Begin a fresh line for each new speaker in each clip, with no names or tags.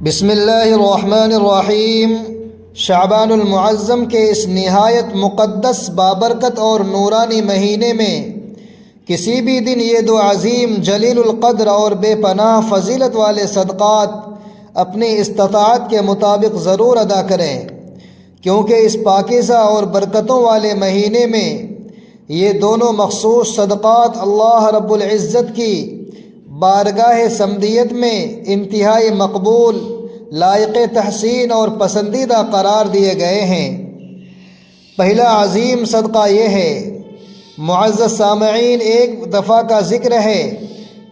بسم اللہ الرحمن الرحیم۔ شعبان المعظم کے اس نہایت مقدس بابرکت اور نورانی مہینے میں کسی بھی دن یہ دو عظیم جلیل القدر اور بے پناہ فضیلت والے صدقات اپنی استطاعت کے مطابق ضرور ادا کریں، کیونکہ اس پاکیزہ اور برکتوں والے مہینے میں یہ دونوں مخصوص صدقات اللہ رب العزت کی بارگاہ سمدیت میں انتہائی مقبول، لائق تحسین اور پسندیدہ قرار دیے گئے ہیں۔ پہلا عظیم صدقہ یہ ہے، معزز سامعین، ایک دفعہ کا ذکر ہے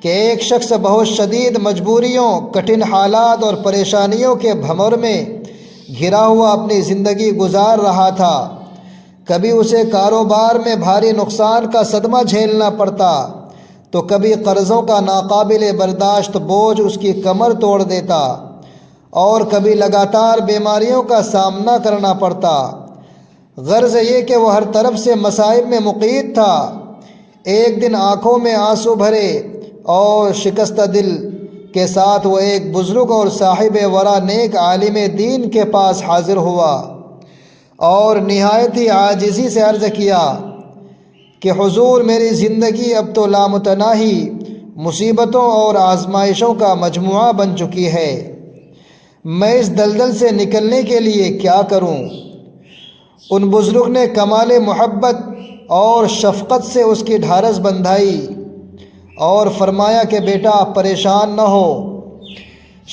کہ ایک شخص بہت شدید مجبوریوں، کٹھن حالات اور پریشانیوں کے بھنور میں گھرا ہوا اپنی زندگی گزار رہا تھا۔ کبھی اسے کاروبار میں بھاری نقصان کا صدمہ جھیلنا پڑتا، تو کبھی قرضوں کا ناقابل برداشت بوجھ اس کی کمر توڑ دیتا، اور کبھی لگاتار بیماریوں کا سامنا کرنا پڑتا۔ غرض یہ کہ وہ ہر طرف سے مصائب میں مقید تھا۔ ایک دن آنکھوں میں آنسو بھرے اور شکستہ دل کے ساتھ وہ ایک بزرگ اور صاحب ورع نیک عالم دین کے پاس حاضر ہوا اور نہایت ہی عاجزی سے عرض کیا کہ حضور، میری زندگی اب تو لامتناہی مصیبتوں اور آزمائشوں کا مجموعہ بن چکی ہے، میں اس دلدل سے نکلنے کے لیے کیا کروں؟ ان بزرگ نے کمال محبت اور شفقت سے اس کی ڈھارس بندھائی اور فرمایا کہ بیٹا، پریشان نہ ہو،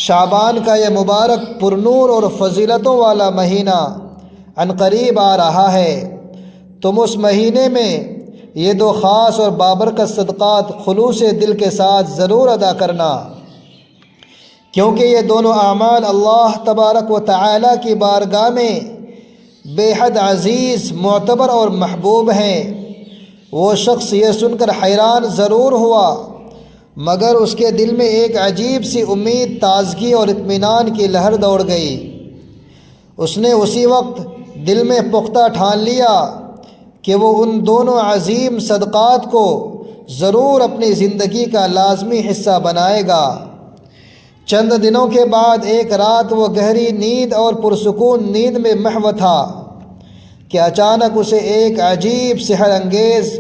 شعبان کا یہ مبارک پرنور اور فضیلتوں والا مہینہ عنقریب آ رہا ہے۔ تم اس مہینے میں یہ دو خاص اور بابرکت صدقات خلوص دل کے ساتھ ضرور ادا کرنا، کیونکہ یہ دونوں اعمال اللہ تبارک و تعالی کی بارگاہ میں بے حد عزیز، معتبر اور محبوب ہیں۔ وہ شخص یہ سن کر حیران ضرور ہوا، مگر اس کے دل میں ایک عجیب سی امید، تازگی اور اطمینان کی لہر دوڑ گئی۔ اس نے اسی وقت دل میں پختہ ٹھان لیا کہ وہ ان دونوں عظیم صدقات کو ضرور اپنی زندگی کا لازمی حصہ بنائے گا۔ چند دنوں کے بعد ایک رات وہ گہری نیند اور پرسکون نیند میں محو تھا کہ اچانک اسے ایک عجیب سحر انگیز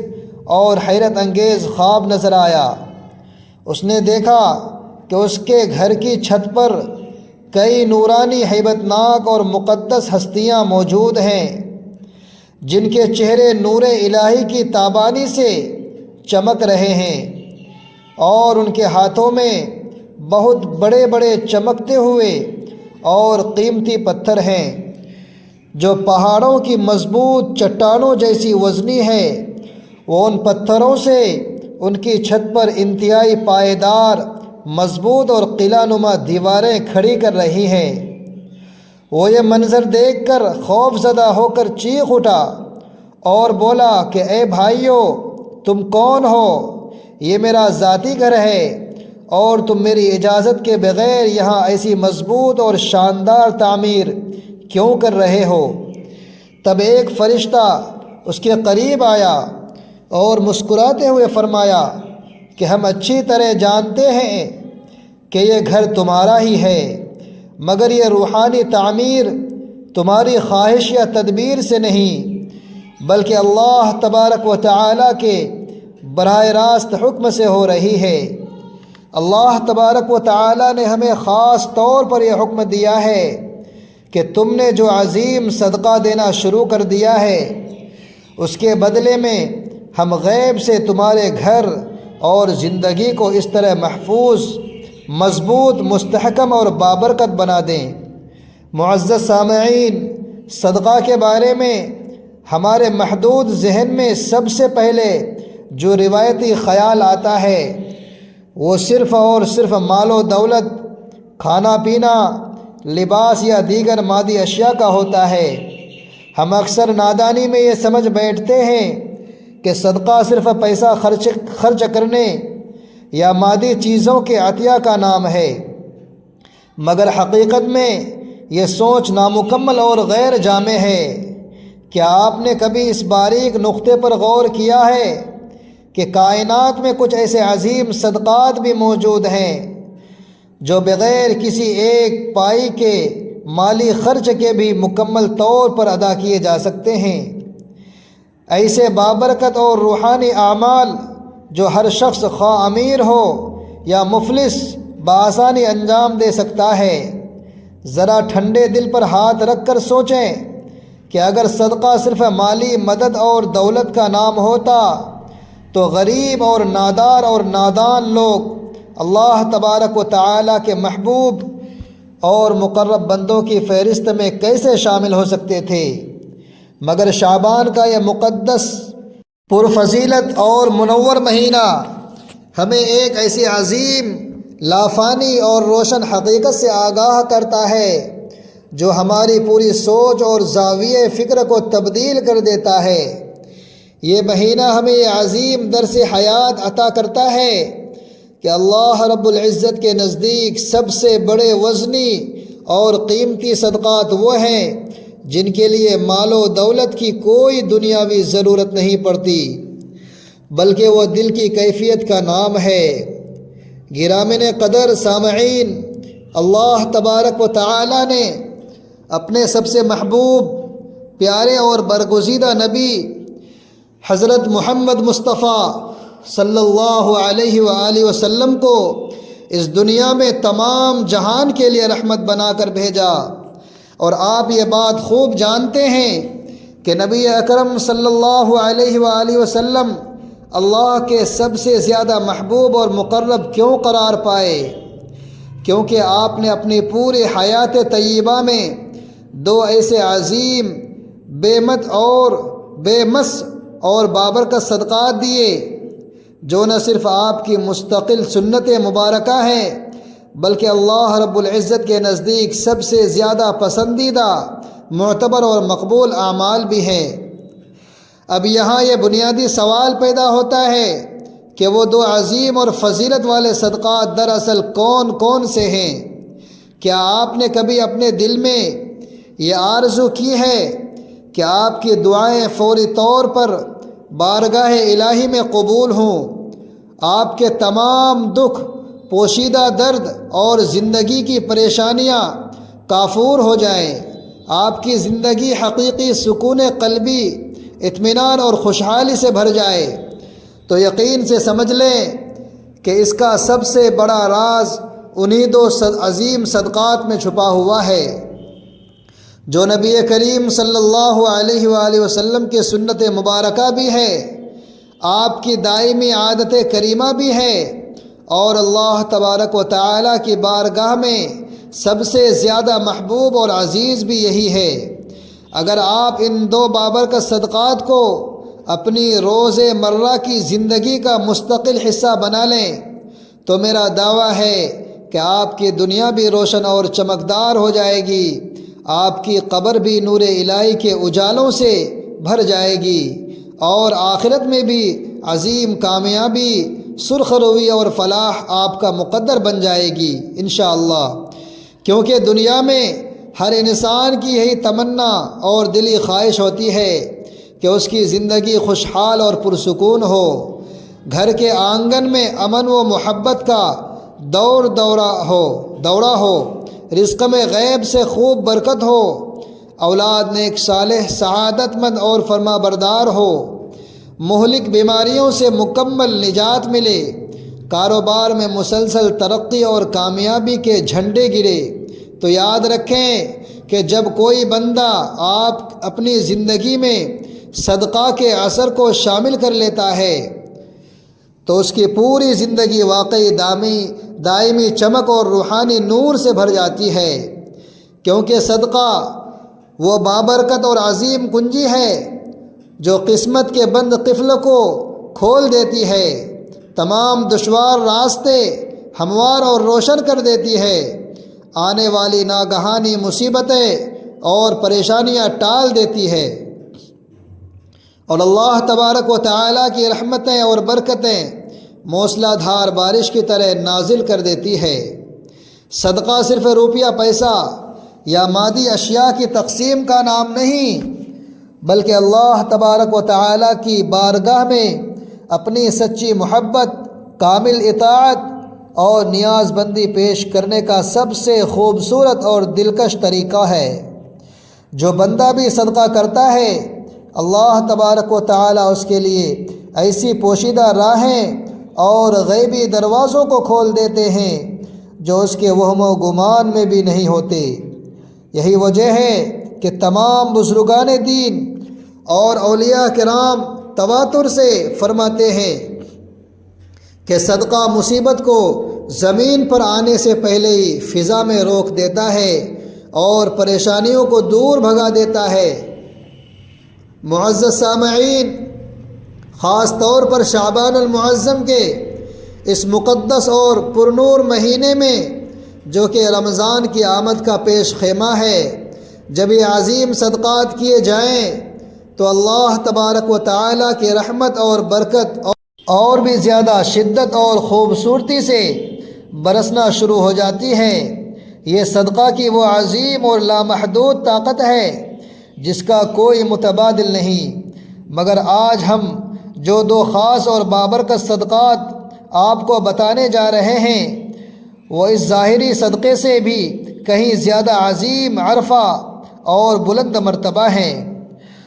اور حیرت انگیز خواب نظر آیا۔ اس نے دیکھا کہ اس کے گھر کی چھت پر کئی نورانی، ہیبت ناک اور مقدس ہستیاں موجود ہیں، جن کے چہرے نور الہی کی تابانی سے چمک رہے ہیں، اور ان کے ہاتھوں میں بہت بڑے بڑے چمکتے ہوئے اور قیمتی پتھر ہیں، جو پہاڑوں کی مضبوط چٹانوں جیسی وزنی ہے۔ وہ ان پتھروں سے ان کی چھت پر انتہائی پائیدار، مضبوط اور قلعہ نما دیواریں کھڑی کر رہی ہیں۔ وہ یہ منظر دیکھ کر خوف زدہ ہو کر چیخ اٹھا اور بولا کہ اے بھائیو، تم کون ہو؟ یہ میرا ذاتی گھر ہے، اور تم میری اجازت کے بغیر یہاں ایسی مضبوط اور شاندار تعمیر کیوں کر رہے ہو؟ تب ایک فرشتہ اس کے قریب آیا اور مسکراتے ہوئے فرمایا کہ ہم اچھی طرح جانتے ہیں کہ یہ گھر تمہارا ہی ہے، مگر یہ روحانی تعمیر تمہاری خواہش یا تدبیر سے نہیں، بلکہ اللہ تبارک و تعالی کے براہ راست حکم سے ہو رہی ہے۔ اللہ تبارک و تعالی نے ہمیں خاص طور پر یہ حکم دیا ہے کہ تم نے جو عظیم صدقہ دینا شروع کر دیا ہے، اس کے بدلے میں ہم غیب سے تمہارے گھر اور زندگی کو اس طرح محفوظ، مضبوط، مستحکم اور بابرکت بنا دیں۔ معزز سامعین، صدقہ کے بارے میں ہمارے محدود ذہن میں سب سے پہلے جو روایتی خیال آتا ہے، وہ صرف اور صرف مال و دولت، کھانا پینا، لباس یا دیگر مادی اشیاء کا ہوتا ہے۔ ہم اکثر نادانی میں یہ سمجھ بیٹھتے ہیں کہ صدقہ صرف پیسہ خرچ کرنے یا مادی چیزوں کے عطیہ کا نام ہے، مگر حقیقت میں یہ سوچ نامکمل اور غیر جامع ہے۔ کیا آپ نے کبھی اس باریک نقطے پر غور کیا ہے کہ کائنات میں کچھ ایسے عظیم صدقات بھی موجود ہیں جو بغیر کسی ایک پائی کے مالی خرچ کے بھی مکمل طور پر ادا کیے جا سکتے ہیں۔ ایسے بابرکت اور روحانی اعمال جو ہر شخص خواہ امیر ہو یا مفلس بآسانی انجام دے سکتا ہے۔ ذرا ٹھنڈے دل پر ہاتھ رکھ کر سوچیں کہ اگر صدقہ صرف مالی مدد اور دولت کا نام ہوتا تو غریب اور نادار اور نادان لوگ اللہ تبارک و تعالیٰ کے محبوب اور مقرب بندوں کی فہرست میں کیسے شامل ہو سکتے تھے؟ مگر شعبان کا یہ مقدس پرفضیلت اور منور مہینہ ہمیں ایک ایسی عظیم لافانی اور روشن حقیقت سے آگاہ کرتا ہے جو ہماری پوری سوچ اور زاویہ فکر کو تبدیل کر دیتا ہے۔ یہ مہینہ ہمیں یہ عظیم درس حیات عطا کرتا ہے کہ اللہ رب العزت کے نزدیک سب سے بڑے وزنی اور قیمتی صدقات وہ ہیں جن کے لیے مال و دولت کی کوئی دنیاوی ضرورت نہیں پڑتی، بلکہ وہ دل کی کیفیت کا نام ہے۔ گرامی قدر سامعین، اللہ تبارک و تعالی نے اپنے سب سے محبوب پیارے اور برگزیدہ نبی حضرت محمد مصطفیٰ صلی اللہ علیہ وآلہ وسلم کو اس دنیا میں تمام جہان کے لیے رحمت بنا کر بھیجا، اور آپ یہ بات خوب جانتے ہیں کہ نبی اکرم صلی اللہ علیہ وآلہ وسلم اللہ کے سب سے زیادہ محبوب اور مقرب کیوں قرار پائے؟ کیونکہ آپ نے اپنی پوری حیات طیبہ میں دو ایسے عظیم بے مس اور بابرکت صدقات دیے جو نہ صرف آپ کی مستقل سنت مبارکہ ہیں بلکہ اللہ رب العزت کے نزدیک سب سے زیادہ پسندیدہ، معتبر اور مقبول اعمال بھی ہیں۔ اب یہاں یہ بنیادی سوال پیدا ہوتا ہے کہ وہ دو عظیم اور فضیلت والے صدقات دراصل کون کون سے ہیں؟ کیا آپ نے کبھی اپنے دل میں یہ آرزو کی ہے کہ آپ کی دعائیں فوری طور پر بارگاہ الہی میں قبول ہوں، آپ کے تمام دکھ، پوشیدہ درد اور زندگی کی پریشانیاں کافور ہو جائیں، آپ کی زندگی حقیقی سکون قلبی، اطمینان اور خوشحالی سے بھر جائے؟ تو یقین سے سمجھ لیں کہ اس کا سب سے بڑا راز انہی دو عظیم صدقات میں چھپا ہوا ہے جو نبی کریم صلی اللہ علیہ وآلہ وسلم کی سنت مبارکہ بھی ہے، آپ کی دائمی عادت کریمہ بھی ہے، اور اللہ تبارک و تعالیٰ کی بارگاہ میں سب سے زیادہ محبوب اور عزیز بھی یہی ہے۔ اگر آپ ان دو بابرکت صدقات کو اپنی روز مرہ کی زندگی کا مستقل حصہ بنا لیں تو میرا دعویٰ ہے کہ آپ کی دنیا بھی روشن اور چمکدار ہو جائے گی، آپ کی قبر بھی نور الہی کے اجالوں سے بھر جائے گی، اور آخرت میں بھی عظیم کامیابی، سرخ روی اور فلاح آپ کا مقدر بن جائے گی انشاءاللہ۔ کیونکہ دنیا میں ہر انسان کی یہی تمنا اور دلی خواہش ہوتی ہے کہ اس کی زندگی خوشحال اور پرسکون ہو، گھر کے آنگن میں امن و محبت کا دورہ ہو، رزق میں غیب سے خوب برکت ہو، اولاد نیک صالح سعادت مند اور فرما بردار ہو، مہلک بیماریوں سے مکمل نجات ملے، کاروبار میں مسلسل ترقی اور کامیابی کے جھنڈے گرے۔ تو یاد رکھیں کہ جب کوئی بندہ آپ اپنی زندگی میں صدقہ کے اثر کو شامل کر لیتا ہے تو اس کی پوری زندگی واقعی دائمی چمک اور روحانی نور سے بھر جاتی ہے، کیونکہ صدقہ وہ بابرکت اور عظیم کنجی ہے جو قسمت کے بند قفل کو کھول دیتی ہے، تمام دشوار راستے ہموار اور روشن کر دیتی ہے، آنے والی ناگہانی مصیبتیں اور پریشانیاں ٹال دیتی ہے، اور اللہ تبارک و تعالیٰ کی رحمتیں اور برکتیں موسلا دھار بارش کی طرح نازل کر دیتی ہے۔ صدقہ صرف روپیہ پیسہ یا مادی اشیاء کی تقسیم کا نام نہیں، بلکہ اللہ تبارک و تعالیٰ کی بارگاہ میں اپنی سچی محبت، کامل اطاعت اور نیاز بندی پیش کرنے کا سب سے خوبصورت اور دلکش طریقہ ہے۔ جو بندہ بھی صدقہ کرتا ہے اللہ تبارک و تعالی اس کے لیے ایسی پوشیدہ راہیں اور غیبی دروازوں کو کھول دیتے ہیں جو اس کے وہم و گمان میں بھی نہیں ہوتے۔ یہی وجہ ہے کہ تمام بزرگان دین اور اولیاء کرام تواتر سے فرماتے ہیں کہ صدقہ مصیبت کو زمین پر آنے سے پہلے ہی فضا میں روک دیتا ہے اور پریشانیوں کو دور بھگا دیتا ہے۔ معزز سامعین، خاص طور پر شعبان المعظم کے اس مقدس اور پرنور مہینے میں جو کہ رمضان کی آمد کا پیش خیمہ ہے، جب یہ عظیم صدقات کیے جائیں تو اللہ تبارک و تعالیٰ کی رحمت اور برکت اور بھی زیادہ شدت اور خوبصورتی سے برسنا شروع ہو جاتی ہے۔ یہ صدقہ کی وہ عظیم اور لامحدود طاقت ہے جس کا کوئی متبادل نہیں، مگر آج ہم جو دو خاص اور بابرکت صدقات آپ کو بتانے جا رہے ہیں وہ اس ظاہری صدقے سے بھی کہیں زیادہ عظیم عرفہ اور بلند مرتبہ ہیں۔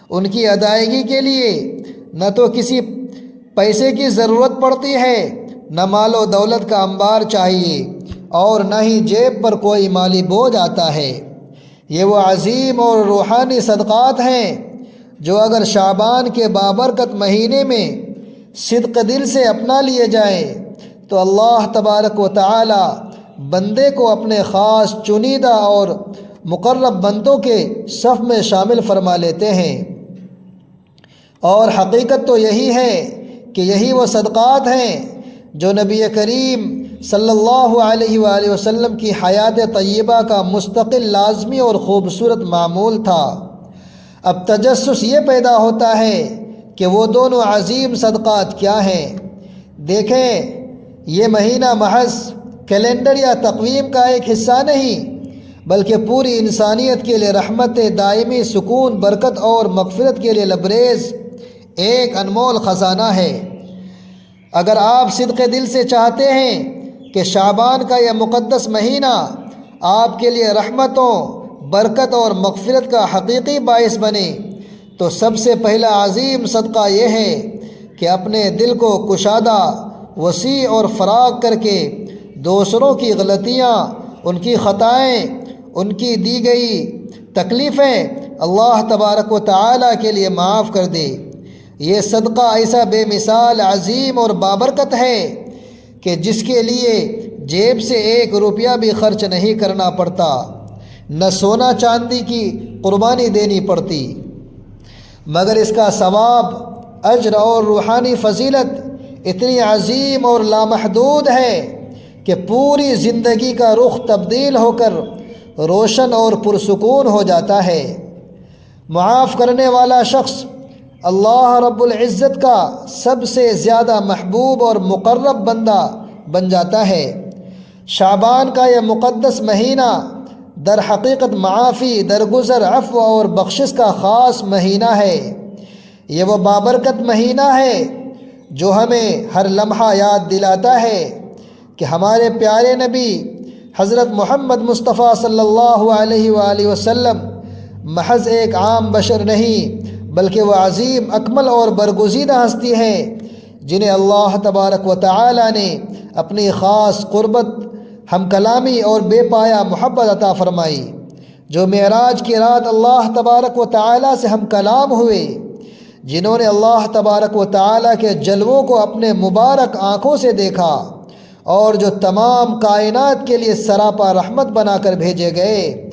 ان کی ادائیگی کے لیے نہ تو کسی پیسے کی ضرورت پڑتی ہے، نہ مال و دولت کا انبار چاہیے، اور نہ ہی جیب پر کوئی مالی بوجھ آتا ہے۔ یہ وہ عظیم اور روحانی صدقات ہیں جو اگر شعبان کے بابرکت مہینے میں صدق دل سے اپنا لیے جائیں تو اللہ تبارک و تعالی بندے کو اپنے خاص چنیدہ اور مقرب بندوں کے صف میں شامل فرما لیتے ہیں۔ اور حقیقت تو یہی ہے کہ یہی وہ صدقات ہیں جو نبی کریم صلی اللہ علیہ وآلہ وسلم کی حیات طیبہ کا مستقل لازمی اور خوبصورت معمول تھا۔ اب تجسس یہ پیدا ہوتا ہے کہ وہ دونوں عظیم صدقات کیا ہیں۔ دیکھیں، یہ مہینہ محض کیلنڈر یا تقویم کا ایک حصہ نہیں بلکہ پوری انسانیت کے لیے رحمت دائمی، سکون، برکت اور مغفرت کے لیے لبریز ایک انمول خزانہ ہے۔ اگر آپ صدق دل سے چاہتے ہیں کہ شعبان کا یہ مقدس مہینہ آپ کے لیے رحمتوں، برکت اور مغفرت کا حقیقی باعث بنے تو سب سے پہلا عظیم صدقہ یہ ہے کہ اپنے دل کو کشادہ، وسیع اور فراغ کر کے دوسروں کی غلطیاں، ان کی خطائیں، ان کی دی گئی تکلیفیں اللہ تبارک و تعالیٰ کے لیے معاف کر دے۔ یہ صدقہ ایسا بے مثال، عظیم اور بابرکت ہے کہ جس کے لیے جیب سے ایک روپیہ بھی خرچ نہیں کرنا پڑتا، نہ سونا چاندی کی قربانی دینی پڑتی، مگر اس کا ثواب، اجر اور روحانی فضیلت اتنی عظیم اور لامحدود ہے کہ پوری زندگی کا رخ تبدیل ہو کر روشن اور پرسکون ہو جاتا ہے۔ معاف کرنے والا شخص اللہ رب العزت کا سب سے زیادہ محبوب اور مقرب بندہ بن جاتا ہے۔ شعبان کا یہ مقدس مہینہ در حقیقت معافی، درگزر، عفو اور بخشش کا خاص مہینہ ہے۔ یہ وہ بابرکت مہینہ ہے جو ہمیں ہر لمحہ یاد دلاتا ہے کہ ہمارے پیارے نبی حضرت محمد مصطفیٰ صلی اللہ علیہ وآلہ وسلم محض ایک عام بشر نہیں بلکہ وہ عظیم، اکمل اور برگزیدہ ہستی ہیں جنہیں اللہ تبارک و تعالی نے اپنی خاص قربت، ہم کلامی اور بے پایا محبت عطا فرمائی، جو معراج کی رات اللہ تبارک و تعالی سے ہم کلام ہوئے، جنہوں نے اللہ تبارک و تعالی کے جلووں کو اپنے مبارک آنکھوں سے دیکھا، اور جو تمام کائنات کے لیے سراپا رحمت بنا کر بھیجے گئے۔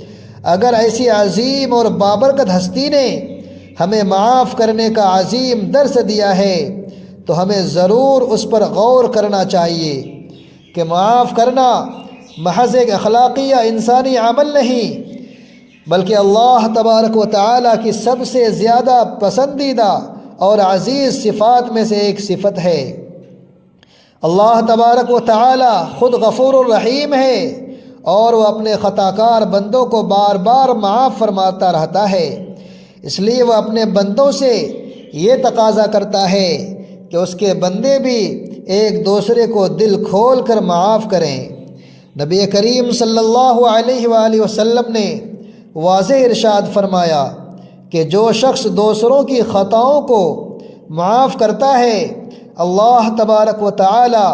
اگر ایسی عظیم اور بابرکت ہستی نے ہمیں معاف کرنے کا عظیم درس دیا ہے تو ہمیں ضرور اس پر غور کرنا چاہیے کہ معاف کرنا محض ایک اخلاقی یا انسانی عمل نہیں بلکہ اللہ تبارک و تعالی کی سب سے زیادہ پسندیدہ اور عزیز صفات میں سے ایک صفت ہے۔ اللہ تبارک و تعالی خود غفور الرحیم ہے اور وہ اپنے خطا کار بندوں کو بار بار معاف فرماتا رہتا ہے، اس لیے وہ اپنے بندوں سے یہ تقاضا کرتا ہے کہ اس کے بندے بھی ایک دوسرے کو دل کھول کر معاف کریں۔ نبی کریم صلی اللہ علیہ وآلہ وسلم نے واضح ارشاد فرمایا کہ جو شخص دوسروں کی خطاؤں کو معاف کرتا ہے، اللہ تبارک و تعالی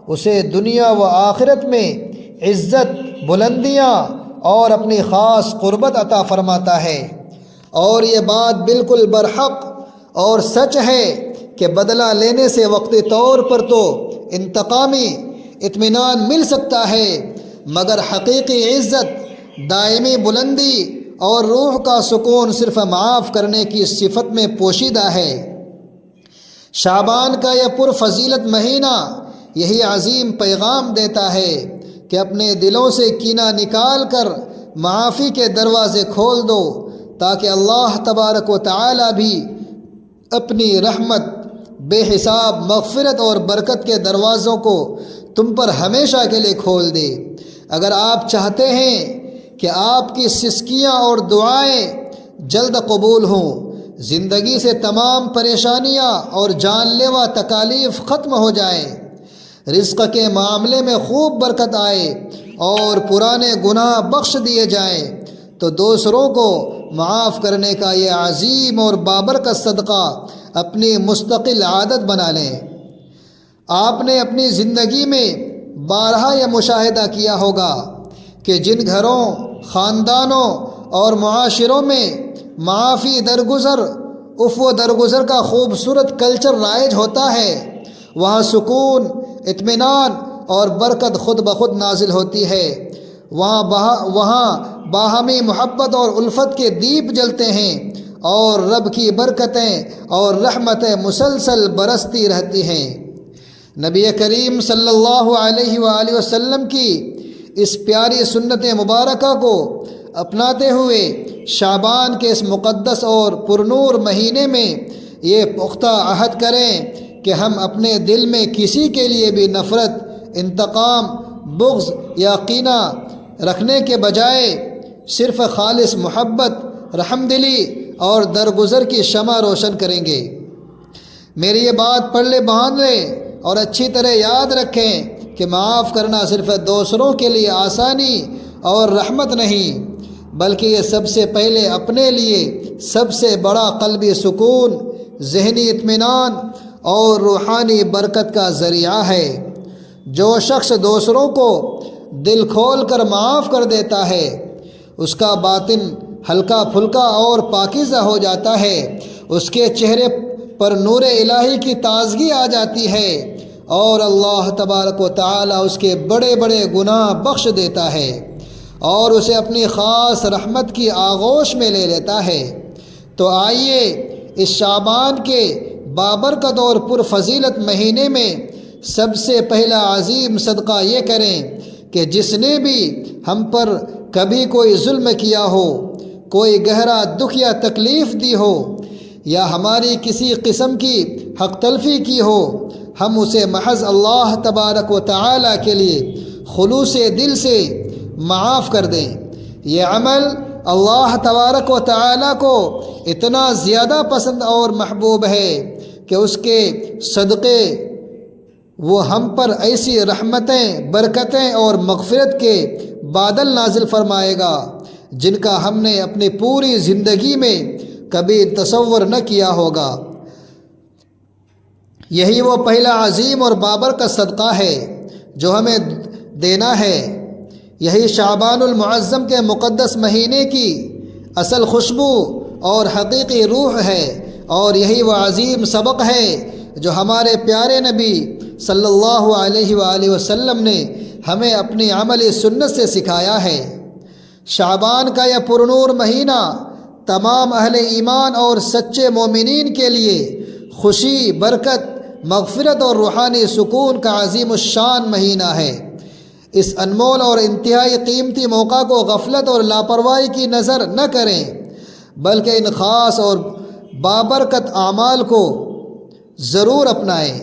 اسے دنیا و آخرت میں عزت، بلندیاں اور اپنی خاص قربت عطا فرماتا ہے۔ اور یہ بات بالکل برحق اور سچ ہے کہ بدلہ لینے سے وقتی طور پر تو انتقامی اطمینان مل سکتا ہے، مگر حقیقی عزت، دائمی بلندی اور روح کا سکون صرف معاف کرنے کی صفت میں پوشیدہ ہے۔ شعبان کا یہ پرفضیلت مہینہ یہی عظیم پیغام دیتا ہے کہ اپنے دلوں سے کینہ نکال کر معافی کے دروازے کھول دو، تاکہ اللہ تبارک و تعالی بھی اپنی رحمت، بے حساب مغفرت اور برکت کے دروازوں کو تم پر ہمیشہ کے لیے کھول دے۔ اگر آپ چاہتے ہیں کہ آپ کی سسکیاں اور دعائیں جلد قبول ہوں، زندگی سے تمام پریشانیاں اور جان لیوا تکالیف ختم ہو جائیں، رزق کے معاملے میں خوب برکت آئے اور پرانے گناہ بخش دیے جائیں، تو دوسروں کو معاف کرنے کا یہ عظیم اور بابرکت صدقہ اپنی مستقل عادت بنا لیں۔ آپ نے اپنی زندگی میں بارہا یہ مشاہدہ کیا ہوگا کہ جن گھروں، خاندانوں اور معاشروں میں معافی درگزر، عفو درگزر کا خوبصورت کلچر رائج ہوتا ہے، وہاں سکون، اطمینان اور برکت خود بخود نازل ہوتی ہے۔ وہاں باہمی محبت اور الفت کے دیپ جلتے ہیں اور رب کی برکتیں اور رحمتیں مسلسل برستی رہتی ہیں۔ نبی کریم صلی اللہ علیہ وآلہ وسلم کی اس پیاری سنت مبارکہ کو اپناتے ہوئے شعبان کے اس مقدس اور پرنور مہینے میں یہ پختہ عہد کریں کہ ہم اپنے دل میں کسی کے لیے بھی نفرت، انتقام، بغض یا کینہ رکھنے کے بجائے صرف خالص محبت، رحمدلی اور درگزر کی شمع روشن کریں گے۔ میری یہ بات پڑھ لے، باندھ لیں اور اچھی طرح یاد رکھیں کہ معاف کرنا صرف دوسروں کے لیے آسانی اور رحمت نہیں، بلکہ یہ سب سے پہلے اپنے لیے سب سے بڑا قلبی سکون، ذہنی اطمینان اور روحانی برکت کا ذریعہ ہے۔ جو شخص دوسروں کو دل کھول کر معاف کر دیتا ہے، اس کا باطن ہلکا پھلکا اور پاکیزہ ہو جاتا ہے، اس کے چہرے پر نور الہی کی تازگی آ جاتی ہے اور اللہ تبارک و تعالی اس کے بڑے بڑے گناہ بخش دیتا ہے اور اسے اپنی خاص رحمت کی آغوش میں لے لیتا ہے۔ تو آئیے اس شعبان کے بابرکت اور پرفضیلت مہینے میں سب سے پہلا عظیم صدقہ یہ کریں کہ جس نے بھی ہم پر کبھی کوئی ظلم کیا ہو، کوئی گہرا دکھ یا تکلیف دی ہو یا ہماری کسی قسم کی حق تلفی کی ہو، ہم اسے محض اللہ تبارک و تعالی کے لیے خلوص دل سے معاف کر دیں۔ یہ عمل اللہ تبارک و تعالی کو اتنا زیادہ پسند اور محبوب ہے کہ اس کے صدقے وہ ہم پر ایسی رحمتیں، برکتیں اور مغفرت کے بادل نازل فرمائے گا جن کا ہم نے اپنی پوری زندگی میں کبھی تصور نہ کیا ہوگا۔ یہی وہ پہلا عظیم اور بابرکت صدقہ ہے جو ہمیں دینا ہے۔ یہی شعبان المعظم کے مقدس مہینے کی اصل خوشبو اور حقیقی روح ہے، اور یہی وہ عظیم سبق ہے جو ہمارے پیارے نبی صلی اللہ علیہ وآلہ وسلم نے ہمیں اپنی عملی سنت سے سکھایا ہے۔ شعبان کا یہ پرنور مہینہ تمام اہل ایمان اور سچے مومنین کے لیے خوشی، برکت، مغفرت اور روحانی سکون کا عظیم الشان مہینہ ہے۔ اس انمول اور انتہائی قیمتی موقع کو غفلت اور لاپرواہی کی نظر نہ کریں، بلکہ ان خاص اور بابرکت اعمال کو ضرور اپنائیں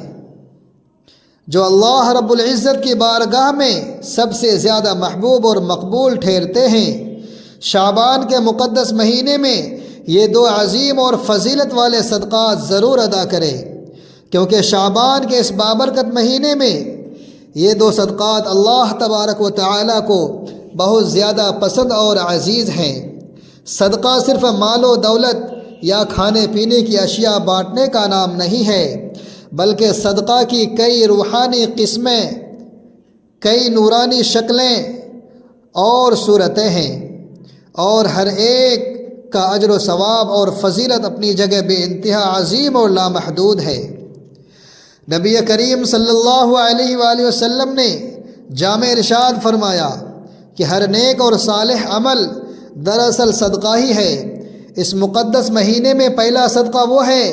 جو اللہ رب العزت کی بارگاہ میں سب سے زیادہ محبوب اور مقبول ٹھہرتے ہیں۔ شعبان کے مقدس مہینے میں یہ دو عظیم اور فضیلت والے صدقات ضرور ادا کریں۔ کیونکہ شعبان کے اس بابرکت مہینے میں یہ دو صدقات اللہ تبارک و تعالیٰ کو بہت زیادہ پسند اور عزیز ہیں۔ صدقہ صرف مال و دولت یا کھانے پینے کی اشیاء بانٹنے کا نام نہیں ہے، بلکہ صدقہ کی کئی روحانی قسمیں، کئی نورانی شکلیں اور صورتیں ہیں، اور ہر ایک کا اجر و ثواب اور فضیلت اپنی جگہ بے انتہا عظیم اور لامحدود ہے۔ نبی کریم صلی اللہ علیہ وآلہ وسلم نے جامع ارشاد فرمایا کہ ہر نیک اور صالح عمل دراصل صدقہ ہی ہے۔ اس مقدس مہینے میں پہلا صدقہ وہ ہے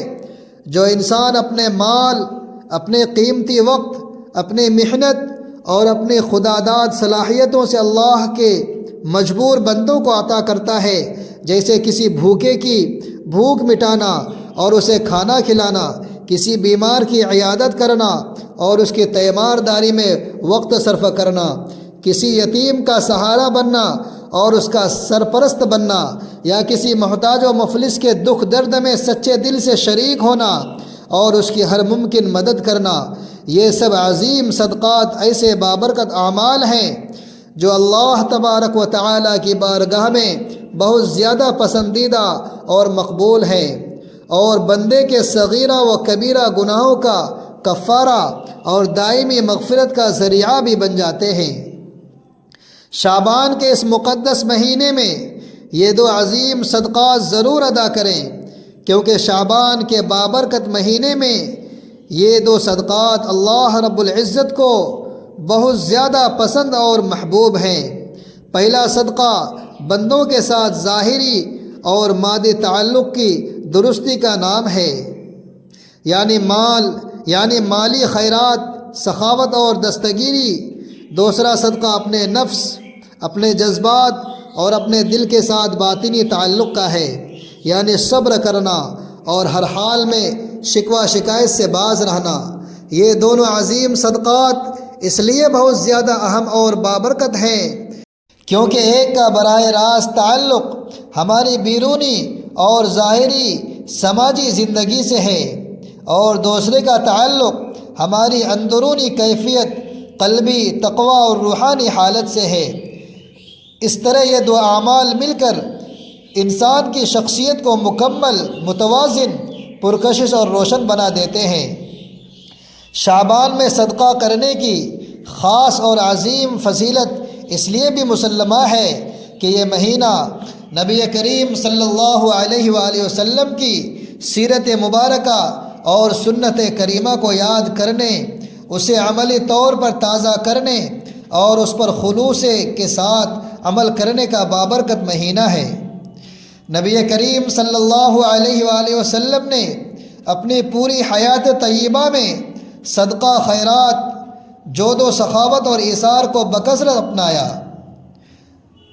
جو انسان اپنے مال، اپنے قیمتی وقت، اپنی محنت اور اپنی خداداد صلاحیتوں سے اللہ کے مجبور بندوں کو عطا کرتا ہے، جیسے کسی بھوکے کی بھوک مٹانا اور اسے کھانا کھلانا، کسی بیمار کی عیادت کرنا اور اس کی تیمار داری میں وقت صرف کرنا، کسی یتیم کا سہارا بننا اور اس کا سرپرست بننا، یا کسی محتاج و مفلس کے دکھ درد میں سچے دل سے شریک ہونا اور اس کی ہر ممکن مدد کرنا۔ یہ سب عظیم صدقات ایسے بابرکت اعمال ہیں جو اللہ تبارک و تعالیٰ کی بارگاہ میں بہت زیادہ پسندیدہ اور مقبول ہیں، اور بندے کے صغیرہ و کبیرہ گناہوں کا کفارہ اور دائمی مغفرت کا ذریعہ بھی بن جاتے ہیں۔ شعبان کے اس مقدس مہینے میں یہ دو عظیم صدقات ضرور ادا کریں، کیونکہ شعبان کے بابرکت مہینے میں یہ دو صدقات اللہ رب العزت کو بہت زیادہ پسند اور محبوب ہیں۔ پہلا صدقہ بندوں کے ساتھ ظاہری اور مادی تعلق کی درستی کا نام ہے، یعنی مالی خیرات، سخاوت اور دستگیری۔ دوسرا صدقہ اپنے نفس، اپنے جذبات اور اپنے دل کے ساتھ باطنی تعلق کا ہے، یعنی صبر کرنا اور ہر حال میں شکوہ شکایت سے باز رہنا۔ یہ دونوں عظیم صدقات اس لیے بہت زیادہ اہم اور بابرکت ہیں کیونکہ ایک کا براہ راست تعلق ہماری بیرونی اور ظاہری سماجی زندگی سے ہے، اور دوسرے کا تعلق ہماری اندرونی کیفیت، قلبی تقوی اور روحانی حالت سے ہے۔ اس طرح یہ دو اعمال مل کر انسان کی شخصیت کو مکمل، متوازن، پرکشش اور روشن بنا دیتے ہیں۔ شعبان میں صدقہ کرنے کی خاص اور عظیم فضیلت اس لیے بھی مسلمہ ہے کہ یہ مہینہ نبی کریم صلی اللہ علیہ وآلہ وسلم کی سیرت مبارکہ اور سنت کریمہ کو یاد کرنے، اسے عملی طور پر تازہ کرنے اور اس پر خلوص کے ساتھ عمل کرنے کا بابرکت مہینہ ہے۔ نبی کریم صلی اللہ علیہ وآلہ وسلم نے اپنی پوری حیات طیبہ میں صدقہ، خیرات، جود و سخاوت اور ایثار کو بکثرت اپنایا،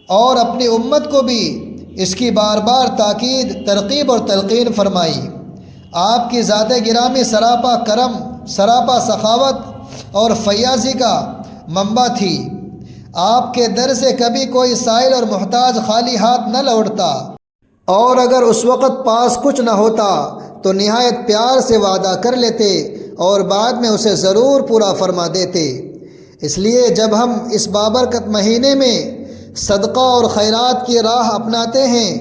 اور اپنی امت کو بھی اس کی بار بار تاکید، ترغیب اور تلقین فرمائی۔ آپ کی ذات گرامی سراپا کرم، سراپا سخاوت اور فیاضی کا منبع تھی۔ آپ کے در سے کبھی کوئی سائل اور محتاج خالی ہاتھ نہ لوٹتا، اور اگر اس وقت پاس کچھ نہ ہوتا تو نہایت پیار سے وعدہ کر لیتے اور بعد میں اسے ضرور پورا فرما دیتے۔ اس لیے جب ہم اس بابرکت مہینے میں صدقہ اور خیرات کی راہ اپناتے ہیں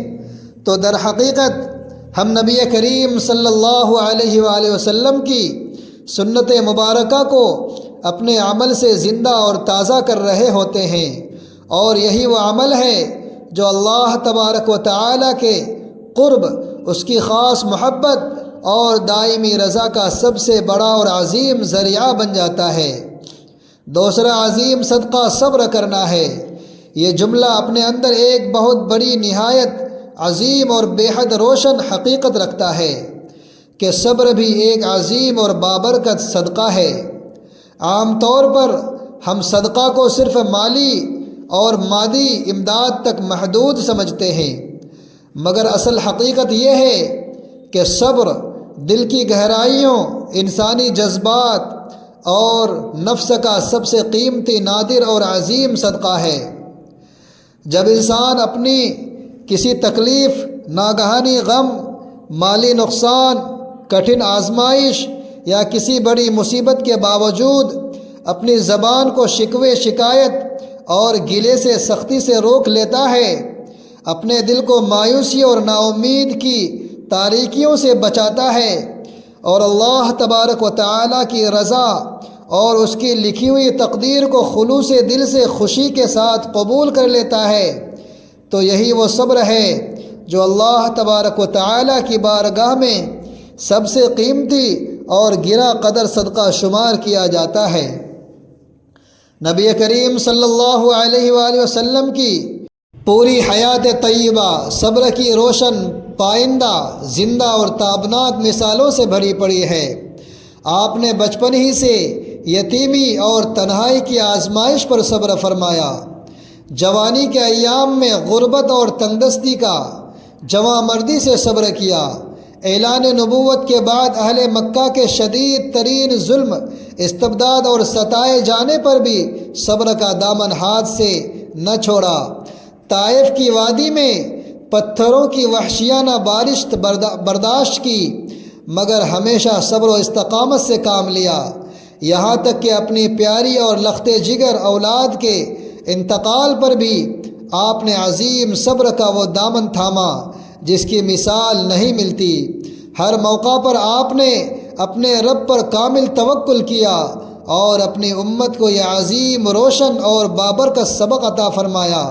تو در حقیقت ہم نبی کریم صلی اللہ علیہ وآلہ وسلم کی سنت مبارکہ کو اپنے عمل سے زندہ اور تازہ کر رہے ہوتے ہیں، اور یہی وہ عمل ہے جو اللہ تبارک و تعالیٰ کے قرب، اس کی خاص محبت اور دائمی رضا کا سب سے بڑا اور عظیم ذریعہ بن جاتا ہے۔ دوسرا عظیم صدقہ صبر کرنا ہے۔ یہ جملہ اپنے اندر ایک بہت بڑی، نہایت عظیم اور بے حد روشن حقیقت رکھتا ہے کہ صبر بھی ایک عظیم اور بابرکت صدقہ ہے۔ عام طور پر ہم صدقہ کو صرف مالی اور مادی امداد تک محدود سمجھتے ہیں، مگر اصل حقیقت یہ ہے کہ صبر دل کی گہرائیوں، انسانی جذبات اور نفس کا سب سے قیمتی، نادر اور عظیم صدقہ ہے۔ جب انسان اپنی کسی تکلیف، ناگہانی غم، مالی نقصان، کٹھن آزمائش یا کسی بڑی مصیبت کے باوجود اپنی زبان کو شکوے شکایت اور گلے سے سختی سے روک لیتا ہے، اپنے دل کو مایوسی اور ناامید کی تاریکیوں سے بچاتا ہے اور اللہ تبارک و تعالیٰ کی رضا اور اس کی لکھی ہوئی تقدیر کو خلوص دل سے خوشی کے ساتھ قبول کر لیتا ہے، تو یہی وہ صبر ہے جو اللہ تبارک و تعالیٰ کی بارگاہ میں سب سے قیمتی اور گراں قدر صدقہ شمار کیا جاتا ہے۔ نبی کریم صلی اللہ علیہ وآلہ وسلم کی پوری حیات طیبہ صبر کی روشن، پائندہ، زندہ اور تابناک مثالوں سے بھری پڑی ہے۔ آپ نے بچپن ہی سے یتیمی اور تنہائی کی آزمائش پر صبر فرمایا، جوانی کے ایام میں غربت اور تنگدستی کا جواں مردی سے صبر کیا، اعلان نبوت کے بعد اہل مکہ کے شدید ترین ظلم، استبداد اور ستائے جانے پر بھی صبر کا دامن ہاتھ سے نہ چھوڑا، طائف کی وادی میں پتھروں کی وحشیانہ بارش برداشت کی، مگر ہمیشہ صبر و استقامت سے کام لیا، یہاں تک کہ اپنی پیاری اور لخت جگر اولاد کے انتقال پر بھی آپ نے عظیم صبر کا وہ دامن تھاما جس کی مثال نہیں ملتی۔ ہر موقع پر آپ نے اپنے رب پر کامل توکل کیا اور اپنی امت کو یہ عظیم، روشن اور بابرکت سبق عطا فرمایا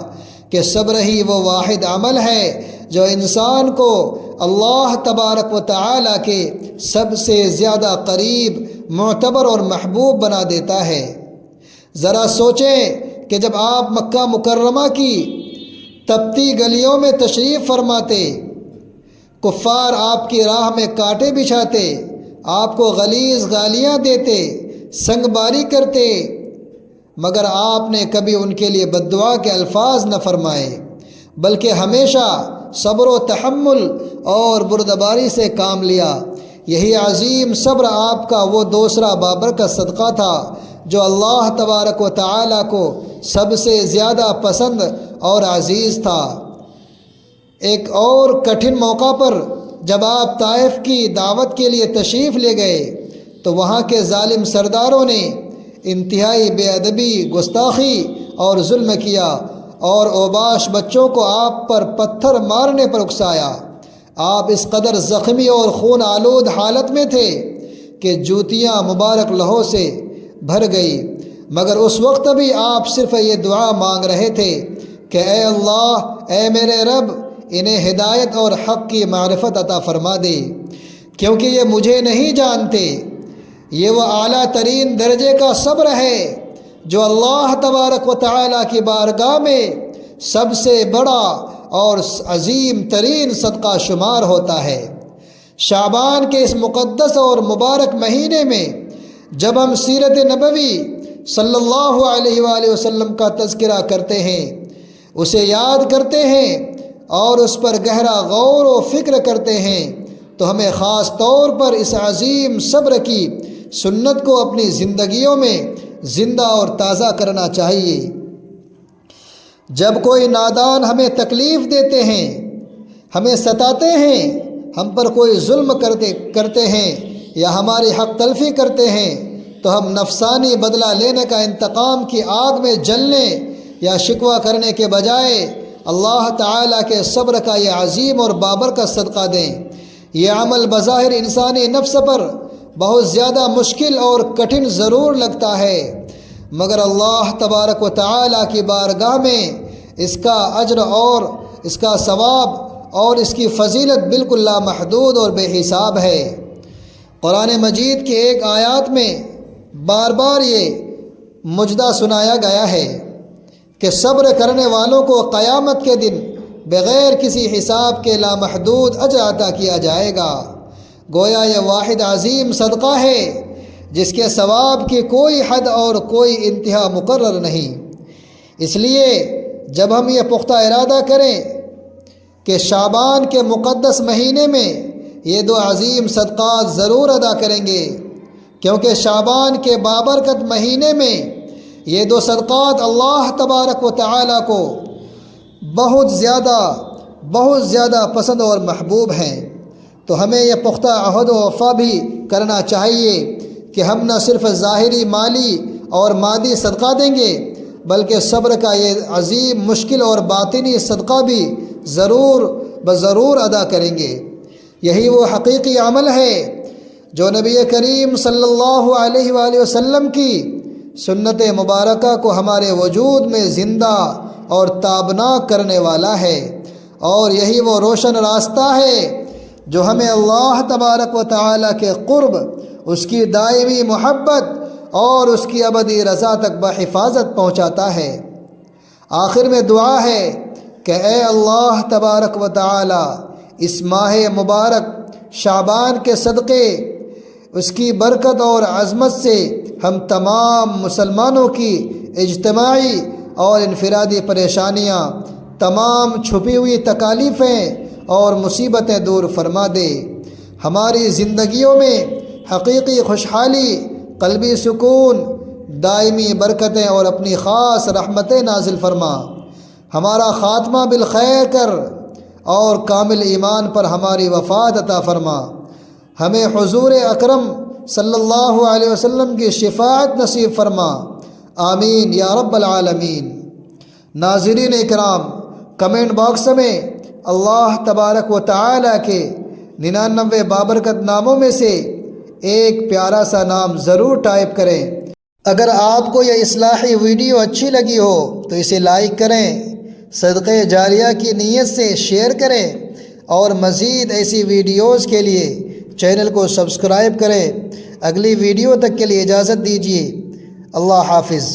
کہ صبر ہی وہ واحد عمل ہے جو انسان کو اللہ تبارک و تعالیٰ کے سب سے زیادہ قریب، معتبر اور محبوب بنا دیتا ہے۔ ذرا سوچیں کہ جب آپ مکہ مکرمہ کی تپتی گلیوں میں تشریف فرماتے، کفار آپ کی راہ میں کانٹے بچھاتے، آپ کو غلیظ گالیاں دیتے، سنگ باری کرتے، مگر آپ نے کبھی ان کے لیے بد دعا کے الفاظ نہ فرمائے، بلکہ ہمیشہ صبر و تحمل اور بردباری سے کام لیا۔ یہی عظیم صبر آپ کا وہ دوسرا بابرکت صدقہ تھا جو اللہ تبارک و تعالیٰ کو سب سے زیادہ پسند اور عزیز تھا۔ ایک اور کٹھن موقع پر جب آپ طائف کی دعوت کے لیے تشریف لے گئے تو وہاں کے ظالم سرداروں نے انتہائی بے ادبی، گستاخی اور ظلم کیا اور اوباش بچوں کو آپ پر پتھر مارنے پر اکسایا۔ آپ اس قدر زخمی اور خون آلود حالت میں تھے کہ جوتیاں مبارک لہو سے بھر گئی، مگر اس وقت بھی آپ صرف یہ دعا مانگ رہے تھے کہ اے اللہ، اے میرے رب، انہیں ہدایت اور حق کی معرفت عطا فرما دے، کیونکہ یہ مجھے نہیں جانتے۔ یہ وہ اعلیٰ ترین درجے کا صبر ہے جو اللہ تبارک و تعالیٰ کی بارگاہ میں سب سے بڑا اور عظیم ترین صدقہ شمار ہوتا ہے۔ شعبان کے اس مقدس اور مبارک مہینے میں جب ہم سیرت نبوی صلی اللہ علیہ وآلہ وسلم کا تذکرہ کرتے ہیں، اسے یاد کرتے ہیں اور اس پر گہرا غور و فکر کرتے ہیں، تو ہمیں خاص طور پر اس عظیم صبر کی سنت کو اپنی زندگیوں میں زندہ اور تازہ کرنا چاہیے۔ جب کوئی نادان ہمیں تکلیف دیتے ہیں، ہمیں ستاتے ہیں، ہم پر کوئی ظلم کرتے ہیں یا ہماری حق تلفی کرتے ہیں، تو ہم نفسانی بدلہ لینے کا انتقام کی آگ میں جلنے یا شکوہ کرنے کے بجائے اللہ تعالیٰ کے صبر کا یہ عظیم اور بابرکت صدقہ دیں۔ یہ عمل بظاہر انسانی نفس پر بہت زیادہ مشکل اور کٹھن ضرور لگتا ہے، مگر اللہ تبارک و تعالیٰ کی بارگاہ میں اس کا اجر اور اس کا ثواب اور اس کی فضیلت بالکل لامحدود اور بے حساب ہے۔ قرآن مجید کی ایک آیات میں بار بار یہ مجدہ سنایا گیا ہے کہ صبر کرنے والوں کو قیامت کے دن بغیر کسی حساب کے لامحدود اجر عطا کیا جائے گا۔ گویا یہ واحد عظیم صدقہ ہے جس کے ثواب کی کوئی حد اور کوئی انتہا مقرر نہیں۔ اس لیے جب ہم یہ پختہ ارادہ کریں کہ شعبان کے مقدس مہینے میں یہ دو عظیم صدقات ضرور ادا کریں گے، کیونکہ شعبان کے بابرکت مہینے میں یہ دو صدقات اللہ تبارک و تعالیٰ کو بہت زیادہ پسند اور محبوب ہیں، تو ہمیں یہ پختہ عہد و وفا بھی کرنا چاہیے کہ ہم نہ صرف ظاہری مالی اور مادی صدقہ دیں گے بلکہ صبر کا یہ عظیم مشکل اور باطنی صدقہ بھی ضرور ادا کریں گے۔ یہی وہ حقیقی عمل ہے جو نبی کریم صلی اللہ علیہ وآلہ وسلم کی سنت مبارکہ کو ہمارے وجود میں زندہ اور تابناک کرنے والا ہے، اور یہی وہ روشن راستہ ہے جو ہمیں اللہ تبارک و تعالی کے قرب، اس کی دائمی محبت اور اس کی ابدی رضا تک بحفاظت پہنچاتا ہے۔ آخر میں دعا ہے کہ اے اللہ تبارک و تعالی اس ماہ مبارک شعبان کے صدقے، اس کی برکت اور عظمت سے ہم تمام مسلمانوں کی اجتماعی اور انفرادی پریشانیاں، تمام چھپی ہوئی تکالیفیں اور مصیبتیں دور فرما دے۔ ہماری زندگیوں میں حقیقی خوشحالی، قلبی سکون، دائمی برکتیں اور اپنی خاص رحمتیں نازل فرما۔ ہمارا خاتمہ بالخیر کر اور کامل ایمان پر ہماری وفات عطا فرما۔ ہمیں حضور اکرم صلی اللہ علیہ وسلم کی شفاعت نصیب فرما، آمین یا رب العالمین۔ ناظرین اکرام، کمنٹ باکس میں اللہ تبارک و تعالی کے 99 بابرکت ناموں میں سے ایک پیارا سا نام ضرور ٹائپ کریں۔ اگر آپ کو یہ اصلاحی ویڈیو اچھی لگی ہو تو اسے لائک کریں، صدقہ جاریہ کی نیت سے شیئر کریں، اور مزید ایسی ویڈیوز کے لیے چینل کو سبسکرائب کریں۔ اگلی ویڈیو تک کے لیے اجازت دیجیے، اللہ حافظ۔